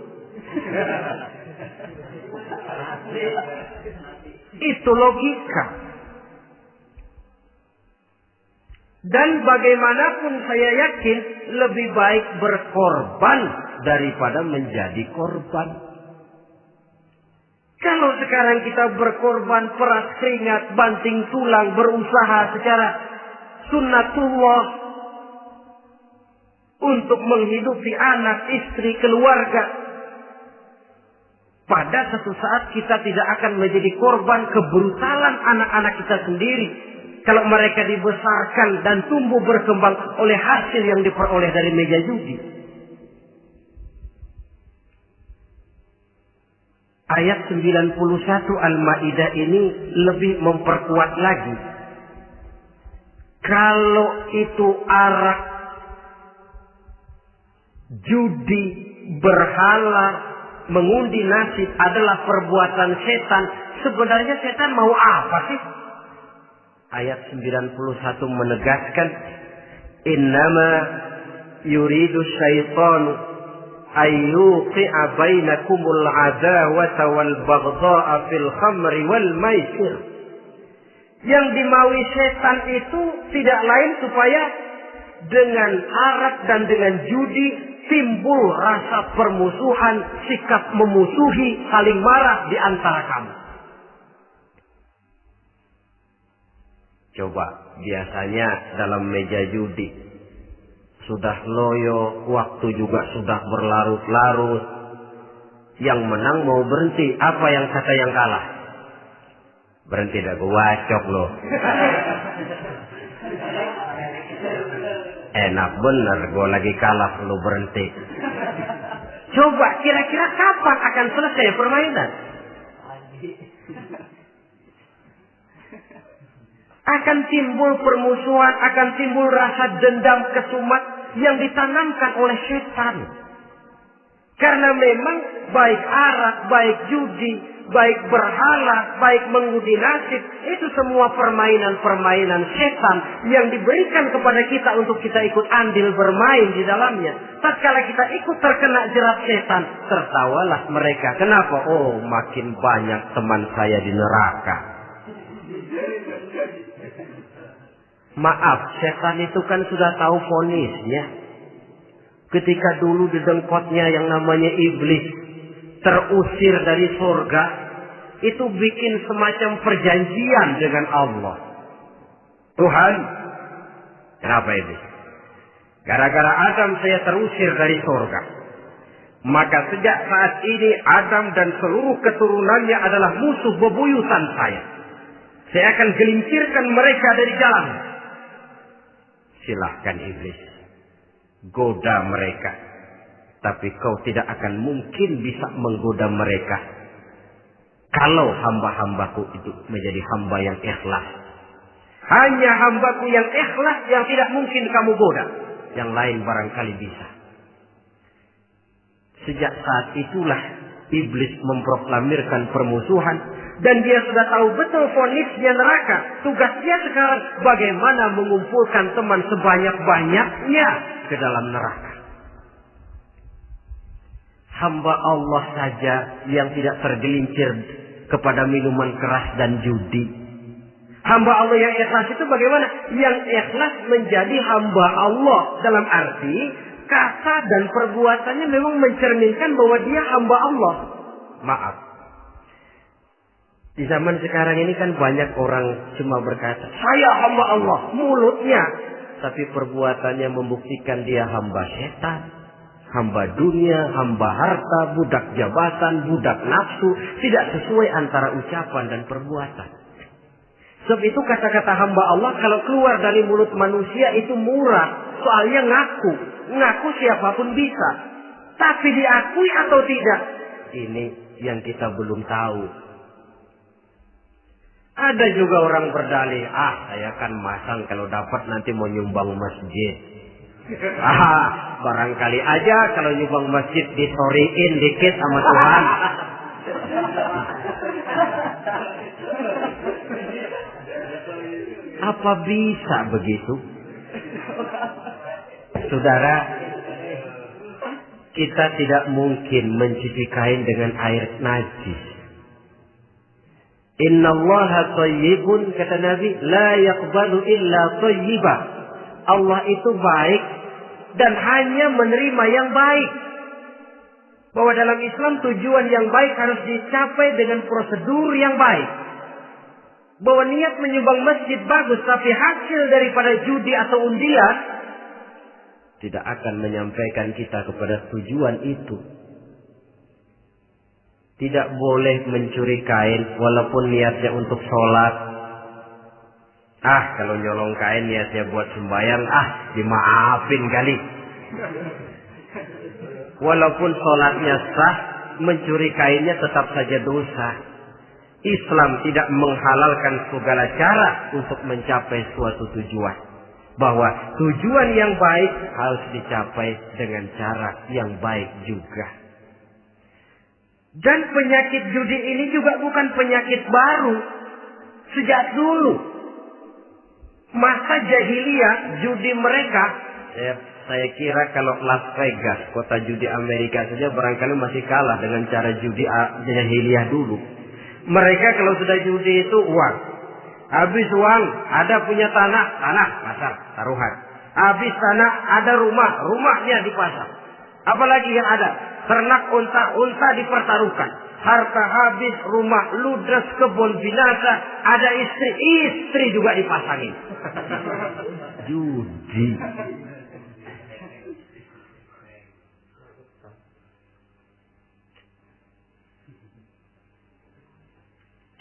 Itu logika. Dan bagaimanapun saya yakin lebih baik berkorban daripada menjadi korban. Kalau sekarang kita berkorban, peras keringat, banting tulang, berusaha secara sunnatullah untuk menghidupi anak, istri, keluarga, pada satu saat kita tidak akan menjadi korban kebrutalan anak-anak kita sendiri. Kalau mereka dibesarkan dan tumbuh berkembang oleh hasil yang diperoleh dari meja judi. Ayat 91 Al-Maidah ini lebih memperkuat lagi. Kalau itu arak, judi, berhala, mengundi nasib adalah perbuatan setan, sebenarnya setan mau apa sih? Ayat 91 menegaskan, innama yuridu syaitanu ayyuqi'a bainakumul adawata wal baghdha'a fil khamri wal maisir. Yang dimaui setan itu tidak lain supaya dengan arak dan dengan judi timbul rasa permusuhan, sikap memusuhi, saling marah di antara kamu. Coba, biasanya dalam meja judi sudah loyo, waktu juga sudah berlarut-larut. Yang menang mau berhenti, apa yang kata yang kalah? Berhenti dah, gue wacok loh. Enak bener, gue lagi kalah, lu berhenti. Coba, kira-kira kapan akan selesai permainan? Akan timbul permusuhan, akan timbul rasa dendam, kesumat yang ditanamkan oleh setan. Karena memang baik arak, baik judi, baik berhala, baik mengudi nasib, itu semua permainan-permainan setan yang diberikan kepada kita untuk kita ikut andil bermain di dalamnya. Tatkala kita ikut terkena jerat setan, tertawalah mereka. Kenapa? Oh, makin banyak teman saya di neraka. Maaf, setan itu kan sudah tahu vonisnya. Ketika dulu di dengkotnya yang namanya iblis terusir dari surga, itu bikin semacam perjanjian dengan Allah. Tuhan, kenapa ini? Gara-gara Adam saya terusir dari surga. Maka sejak saat ini Adam dan seluruh keturunannya adalah musuh bebuyutan saya. Saya akan gelincirkan mereka dari jalan. Silahkan iblis, goda mereka. Tapi kau tidak akan mungkin bisa menggoda mereka kalau hamba-hambaku itu menjadi hamba yang ikhlas. Hanya hambaku yang ikhlas yang tidak mungkin kamu goda. Yang lain barangkali bisa. Sejak saat itulah iblis memproklamirkan permusuhan. Dan dia sudah tahu betul vonisnya neraka. Tugas dia sekarang bagaimana mengumpulkan teman sebanyak-banyaknya ke dalam neraka. Hamba Allah saja yang tidak tergelincir kepada minuman keras dan judi. Hamba Allah yang ikhlas itu bagaimana? Yang ikhlas menjadi hamba Allah. Dalam arti kata dan perbuatannya memang mencerminkan bahwa dia hamba Allah. Maaf. Di zaman sekarang ini kan banyak orang cuma berkata, saya hamba Allah, mulutnya. Tapi perbuatannya membuktikan dia hamba setan, hamba dunia, hamba harta, budak jabatan, budak nafsu. Tidak sesuai antara ucapan dan perbuatan. Sebab itu kata-kata hamba Allah kalau keluar dari mulut manusia itu murah. Soalnya ngaku. Ngaku siapapun bisa. Tapi diakui atau tidak? Ini yang kita belum tahu. Ada juga orang berdalih, saya kan masang kalau dapat nanti mau nyumbang masjid. Barangkali aja kalau nyumbang masjid disoriin dikit sama Tuhan. Apa bisa begitu? Saudara, kita tidak mungkin mencuci kain dengan air najis. Innallaha thayyibun, kata Nabi, la yaqbalu illa thayyiba. Allah itu baik dan hanya menerima yang baik. Bahwa dalam Islam tujuan yang baik harus dicapai dengan prosedur yang baik. Bahwa niat menyumbang masjid bagus, tapi hasil daripada judi atau undian tidak akan menyampaikan kita kepada tujuan itu. Tidak boleh mencuri kain walaupun niatnya untuk sholat. Kalau nyolong kain niatnya buat sembahyang, dimaafin kali. Walaupun sholatnya sah, mencuri kainnya tetap saja dosa. Islam tidak menghalalkan segala cara untuk mencapai suatu tujuan. Bahwa tujuan yang baik harus dicapai dengan cara yang baik juga. Dan penyakit judi ini juga bukan penyakit baru. Sejak dulu. Masa jahiliyah judi mereka. Saya kira kalau Las Vegas, kota judi Amerika saja barangkali masih kalah dengan cara judi jahiliyah dulu. Mereka kalau sudah judi itu uang. Habis uang ada punya tanah pasar, taruhan. Habis tanah ada rumahnya dipasang. Apalagi yang ada? Ternak unta dipertaruhkan. Harta habis, rumah ludes, kebun binasa. Ada istri juga dipasangin. Judi.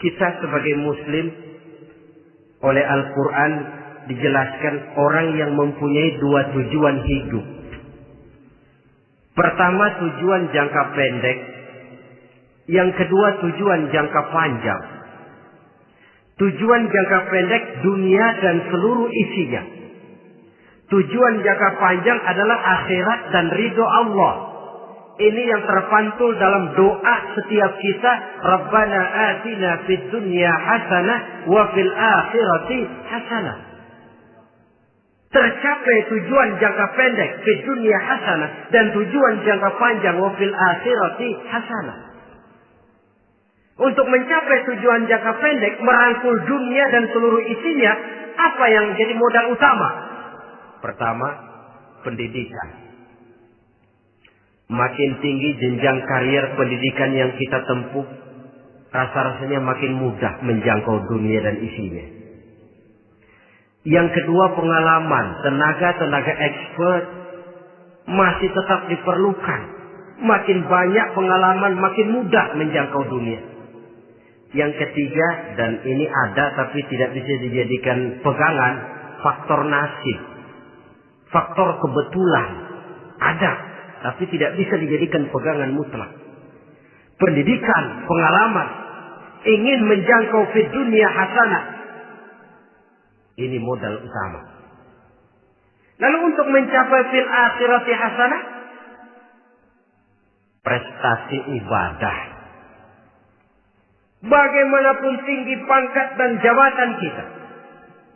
Kita sebagai muslim oleh Al-Quran dijelaskan orang yang mempunyai dua tujuan hidup. Pertama tujuan jangka pendek. Yang kedua tujuan jangka panjang. Tujuan jangka pendek dunia dan seluruh isinya. Tujuan jangka panjang adalah akhirat dan ridho Allah. Ini yang terpantul dalam doa setiap kita. Rabbana atina fid dunya hasanah wa fil akhirati hasanah. Tercapai tujuan jangka pendek fid dunya hasanah dan tujuan jangka panjang wa fil akhirati hasanah. Untuk mencapai tujuan jangka pendek, merangkul dunia dan seluruh isinya, apa yang jadi modal utama? Pertama, pendidikan. Makin tinggi jenjang karier pendidikan yang kita tempuh, rasa-rasanya makin mudah menjangkau dunia dan isinya. Yang kedua, pengalaman, tenaga expert masih tetap diperlukan. Makin banyak pengalaman, makin mudah menjangkau dunia. Yang ketiga, dan ini ada tapi tidak bisa dijadikan pegangan, faktor nasib. Faktor kebetulan ada, tapi tidak bisa dijadikan pegangan mutlak. Pendidikan, pengalaman, ingin menjangkau fid dunya hasanah. Ini modal utama. Lalu untuk mencapai fil akhirati hasanah, prestasi ibadah. Bagaimanapun tinggi pangkat dan jabatan kita,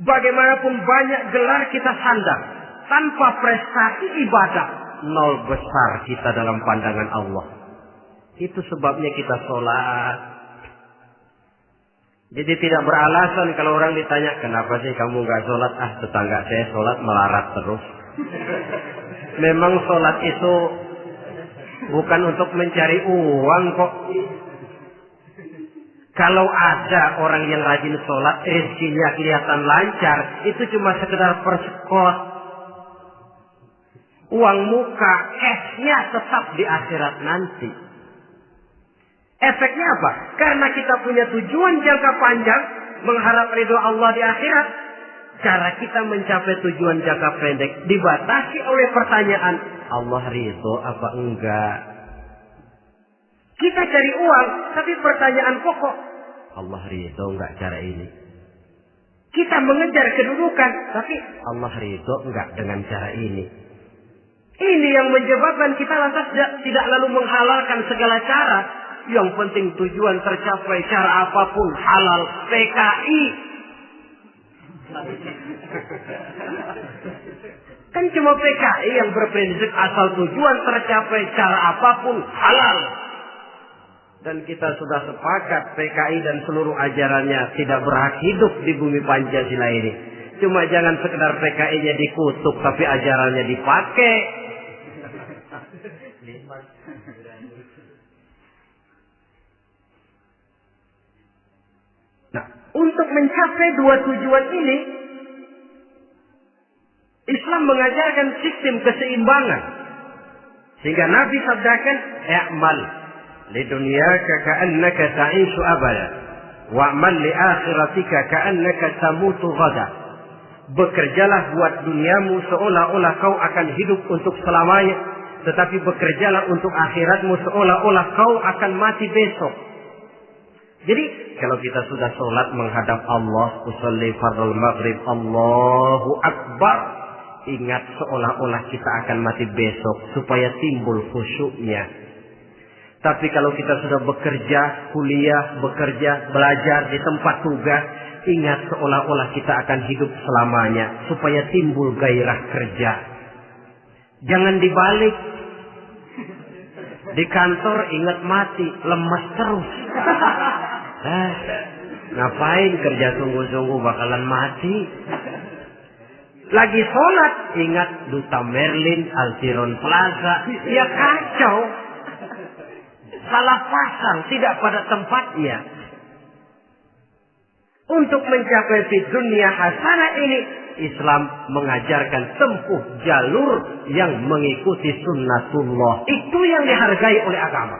bagaimanapun banyak gelar kita sandang, tanpa prestasi ibadah, nol besar kita dalam pandangan Allah. Itu sebabnya kita sholat. Jadi tidak beralasan kalau orang ditanya, kenapa sih kamu nggak sholat? Tetangga saya sholat melarat terus. Memang sholat itu bukan untuk mencari uang kok. Kalau ada orang yang rajin sholat, rezekinya kelihatan lancar, itu cuma sekedar persekot. Uang muka, cashnya tetap di akhirat nanti. Efeknya apa? Karena kita punya tujuan jangka panjang, mengharap ridho Allah di akhirat. Cara kita mencapai tujuan jangka pendek dibatasi oleh pertanyaan, Allah ridho apa enggak? Kita cari uang, tapi pertanyaan pokok, Allah ridho enggak cara ini? Kita mengejar kedudukan, tapi Allah ridho enggak dengan cara ini? Ini yang menyebabkan kita lantas tidak lalu menghalalkan segala cara. Yang penting tujuan tercapai cara apapun halal. PKI. Kan cuma PKI yang berprinsip asal tujuan tercapai cara apapun halal. Dan kita sudah sepakat PKI dan seluruh ajarannya tidak berhak hidup di bumi Pancasila ini. Cuma jangan sekedar PKI-nya dikutuk tapi ajarannya dipakai. Nah, untuk mencapai dua tujuan ini, Islam mengajarkan sistem keseimbangan. Sehingga Nabi sabdakan, "I'mal li dunyaka ka'annaka ta'ishu abada, wa'mal li akhiratika ka'annaka tamutu ghada." Bekerjalah buat duniamu seolah-olah kau akan hidup untuk selamanya, tetapi bekerjalah untuk akhiratmu seolah-olah kau akan mati besok. Jadi kalau kita sudah sholat menghadap Allah, usolli fardhu maghrib, Allahu Akbar, ingat seolah-olah kita akan mati besok supaya timbul khusyuknya. Tapi kalau kita sudah bekerja, kuliah, bekerja, belajar di tempat tugas, ingat seolah-olah kita akan hidup selamanya supaya timbul gairah kerja. Jangan dibalik. Di kantor ingat mati, lemas terus. Ngapain kerja sungguh-sungguh bakalan mati. Lagi sholat ingat Duta Merlin, Altiron Plaza. Ya kacau. Salah pasang, tidak pada tempatnya. Untuk mencapai di dunia hasanah ini, Islam mengajarkan tempuh jalur yang mengikuti sunnatullah. Itu yang dihargai oleh agama.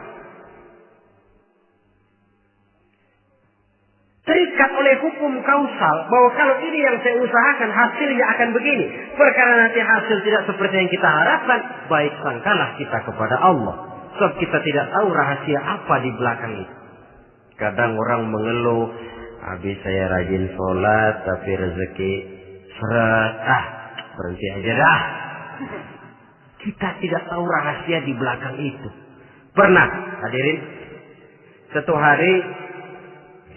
Terikat oleh hukum kausal bahwa kalau ini yang saya usahakan hasilnya akan begini. Perkara nanti hasil tidak seperti yang kita harapkan, baik sangkalah kita kepada Allah. Sebab kita tidak tahu rahasia apa di belakang itu. Kadang orang mengeluh, habis saya rajin sholat tapi rezeki seret, berhenti aja dah. Kita tidak tahu rahasia di belakang itu. Pernah hadirin, satu hari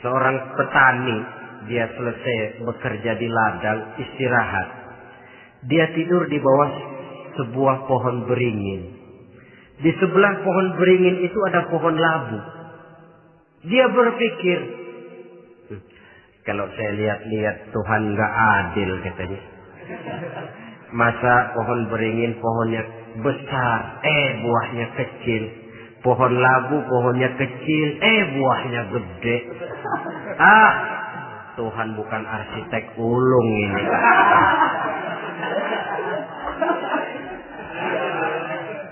seorang petani, dia selesai bekerja di ladang, istirahat. Dia tidur di bawah sebuah pohon beringin. Di sebelah pohon beringin itu ada pohon labu. Dia berpikir, kalau saya lihat-lihat Tuhan nggak adil katanya. Masa pohon beringin pohonnya besar, buahnya kecil. Pohon labu pohonnya kecil, buahnya gede. Tuhan bukan arsitek ulung ini.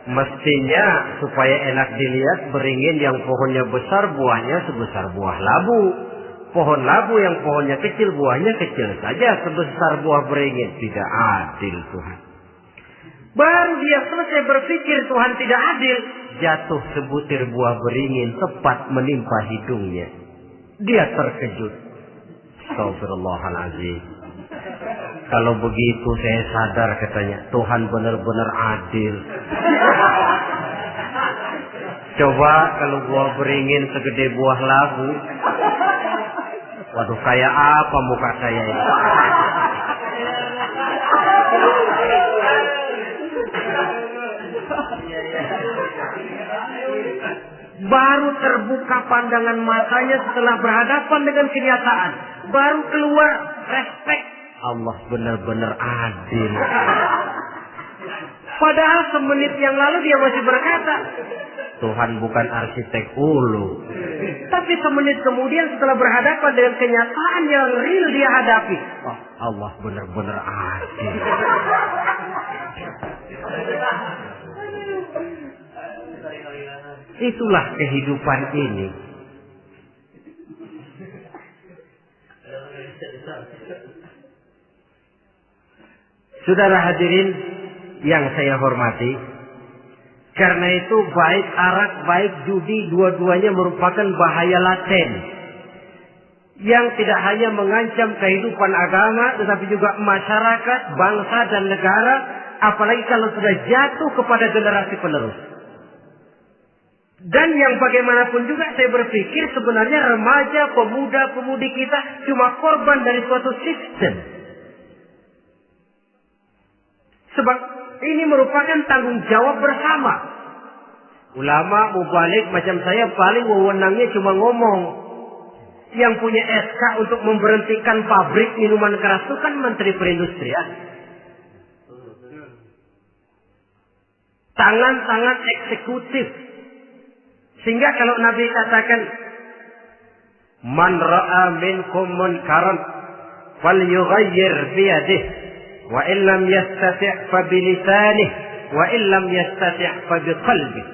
Mestinya supaya enak dilihat, beringin yang pohonnya besar buahnya sebesar buah labu. Pohon labu yang pohonnya kecil buahnya kecil saja sebesar buah beringin. Tidak adil Tuhan. Baru dia selesai berpikir Tuhan tidak adil, jatuh sebutir buah beringin tepat menimpa hidungnya. Dia terkejut. Astagfirullahaladzim. Kalau begitu saya sadar katanya, Tuhan benar-benar adil. Coba kalau buah beringin segede buah labu, waduh kayak apa muka saya ini. Baru terbuka pandangan matanya setelah berhadapan dengan kenyataan. Baru keluar respek. Allah benar-benar adil. Padahal semenit yang lalu dia masih berkata, Tuhan bukan arsitek ulu. Tapi semenit kemudian setelah berhadapan dengan kenyataan yang real dia hadapi, Allah benar-benar adil. Itulah kehidupan ini. Saudara hadirin yang saya hormati, karena itu baik arak, baik judi, dua-duanya merupakan bahaya laten yang tidak hanya mengancam kehidupan agama, tetapi juga masyarakat, bangsa dan negara, apalagi kalau sudah jatuh kepada generasi penerus. Dan yang bagaimanapun juga saya berpikir sebenarnya remaja, pemuda, pemudi kita cuma korban dari suatu sistem. Sebab ini merupakan tanggung jawab bersama. Ulama mubalik macam saya paling wewenangnya cuma ngomong. Yang punya SK untuk memberhentikan pabrik minuman keras itu kan Menteri Perindustrian. Tangan-tangan eksekutif. Sehingga kalau Nabi katakan, Man ra'a minkum munkaran falyughayyir biyadihi wa illam yastati' fa bilisanih wa illam yastati' fa biqalbihi.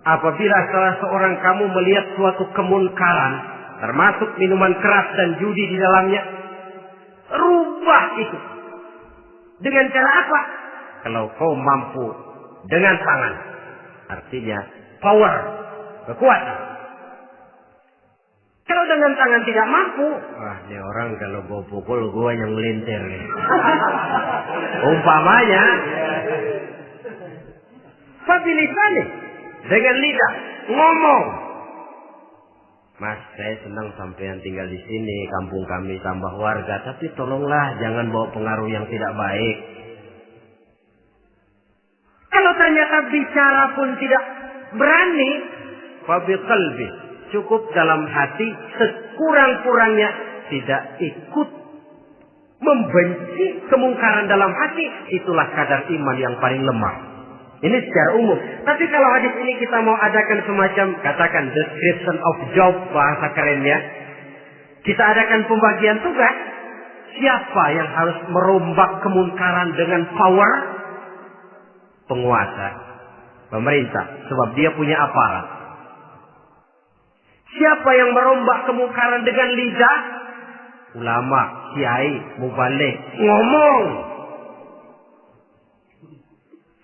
Apabila salah seorang kamu melihat suatu kemunkaran, termasuk minuman keras dan judi di dalamnya, rubah itu. Dengan cara apa? Kalau kau mampu dengan tangan, artinya power, kekuatan. Kalau dengan tangan tidak mampu, ini orang kalau gue pukul gue yang melintir. Umpamanya, fabilisani, dengan lidah ngomong. Mas, saya senang sampean tinggal di sini, kampung kami tambah warga, tapi tolonglah jangan bawa pengaruh yang tidak baik. Kalau ternyata bicara pun tidak berani, fabiqalbi, cukup dalam hati, sekurang-kurangnya tidak ikut membenci kemungkaran dalam hati, itulah kadar iman yang paling lemah. Ini secara umum. Tapi kalau hadis ini kita mau adakan semacam, katakan description of job, bahasa kerennya, kita adakan pembagian tugas. Siapa yang harus merombak kemungkaran dengan power? Penguasa, pemerintah, sebab dia punya aparat. Siapa yang merombak kemungkaran dengan lidah? Ulama, kiai, mubalik, ngomong.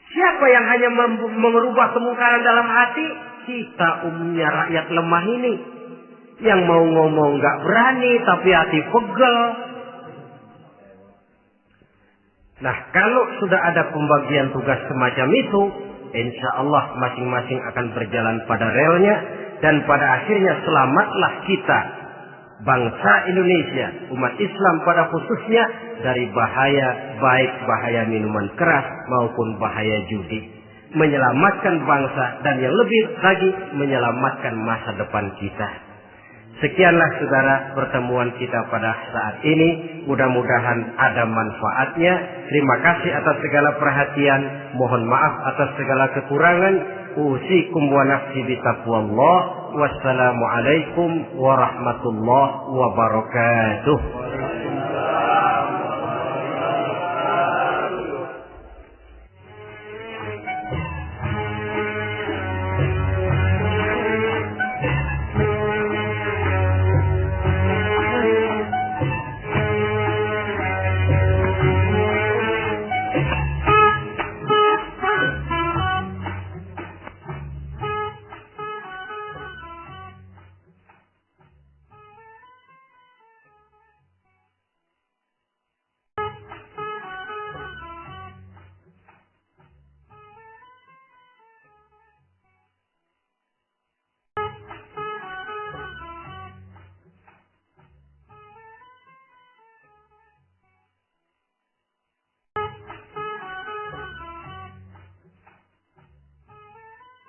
Siapa yang hanya merubah kemungkaran dalam hati? Kita umumnya rakyat lemah ini. Yang mau ngomong gak berani, tapi hati pegel. Nah, kalau sudah ada pembagian tugas semacam itu, insya Allah masing-masing akan berjalan pada relnya, dan pada akhirnya selamatlah kita, bangsa Indonesia, umat Islam pada khususnya, dari bahaya, baik bahaya minuman keras maupun bahaya judi. Menyelamatkan bangsa dan yang lebih lagi menyelamatkan masa depan kita. Sekianlah saudara pertemuan kita pada saat ini. Mudah-mudahan ada manfaatnya. Terima kasih atas segala perhatian. Mohon maaf atas segala kekurangan. Usikum wa nafsi bitaqwallah. Wassalamualaikum warahmatullahi wabarakatuh.